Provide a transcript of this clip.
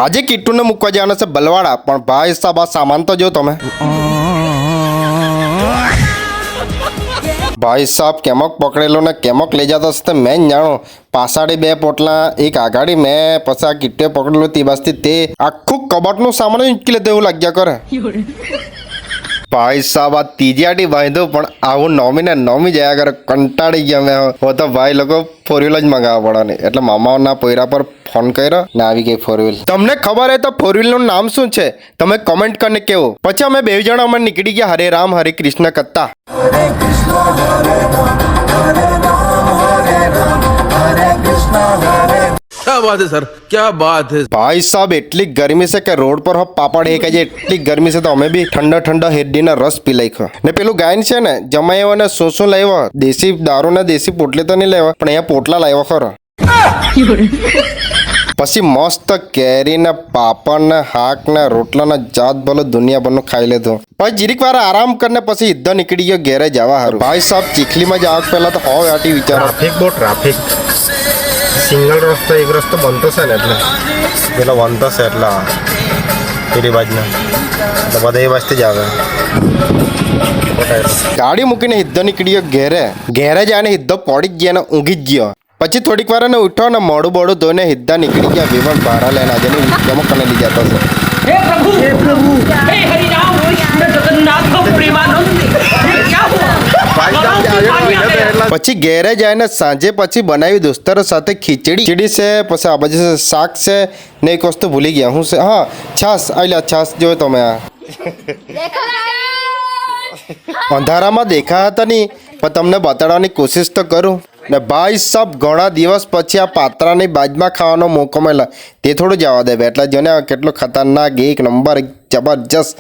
આજે કિટ્ટુને મૂકવા જવાના છે બલવાડા, પણ ભાઈ સાહેબ આ સામાન તો જો તમે. ભાઈ સાહેબ કેમક પકડેલો ને કેમક લઈ જતો હશે મેં જ જાણો. પાછાડી 2 પોટલા, એક આગાડી મેં, પછી આ કિટ્ટે પકડેલું તે બાજથી તે આખું કબાટનું સામાન ઊંચકી લેતો એવું લાગ્યા કરે. ભાઈ સાહેબ આ ત્રીજી બાંધો પણ આવું નોમી જયા કરે. કંટાળી ગયા મેં. હો તો ભાઈ લોકો 4 વ્હીલ જ મંગાવવા પડે ને એટલે મામાઓના પોયરા પર ફોન કર્યો ને આવી ગઈ 4 વ્હીલ. તમને ખબર હોય તો 4 વ્હીલનું નામ શું છે તમે કમેન્ટ કરીને કેવો. પછી અમે 2 જણા અમે નીકળી ગયા હરે રામ હરે કૃષ્ણ કરતા. क्या बात है सर, क्या बात है. ભાઈ સાહેબ એટલી ગરમી છે કે રોડ પર પાપડ એક છે. એટલી ગરમી છે તો અમે બી ઠંડા હેડીના રસ પી લાખ્યો ને. પેલું ગાયન છે ને જમાયો ને શું લાવ્યો, દેશી દારૂ ને દેશી પોટલી તો નહીં લાવ્યો પણ અહીંયા પોટલા લાવ્યો ખરો. પછી મસ્ત કેરી ને પાપડ ને હાક ને રોટલા ને જાત ભલો દુનિયાભરનું ખાઈ લીધું. પછી જીરીક વાર આરામ કરીને પછી સીધો નીકળી ગયો ઘેરે જવા હારું. ભાઈ સાહેબ ચીખલીમાં જવા પહેલા તો હોવ આટી વિચારો. ટ્રાફિક સિંગલ રસ્તો એક રસ્તો બનતો છે ને એટલે પેલો બનતો છે એટલે પેલી બાજુના એટલે બધા એ બાજથી જ આવે. ગાડી મૂકીને સીધો નીકળ્યો ઘેરે જાય સીધો પડી જ ગયા ને ઊંઘી જ ગયો. પછી થોડીક વાર ને ઉઠો ને મોડું ધોઈને સીધા નીકળી ગયા વિમાન ભાડા લઈને. આજે જમો કને લઈ જતો છે. हे प्रभु हे हरि राम कृष्ण जगन्नाथ प्रेमानंद ये क्या हुआ. પછી ઘેરે જાય ને સાંજે પછી બનાવી દોસ્તરો સાથે ખીચડી છે. પછી આ બાજુ શાક છે ને એક વસ્તુ ભૂલી ગયા હું છે. હા છાસ આઈલા છાસ જોયો તમે. આ અંધારામાં દેખાયા હતા નહીં પણ તમને બતાડવાની કોશિશ તો કરું ને. ભાઈ સાહેબ ઘણા દિવસ પછી આ પાત્રાની બાજમાં ખાવાનો મોકો મળ્યો તે થોડું જવા દે એટલે જોને કેટલો ખતરનાક એક નંબર જબરજસ્ત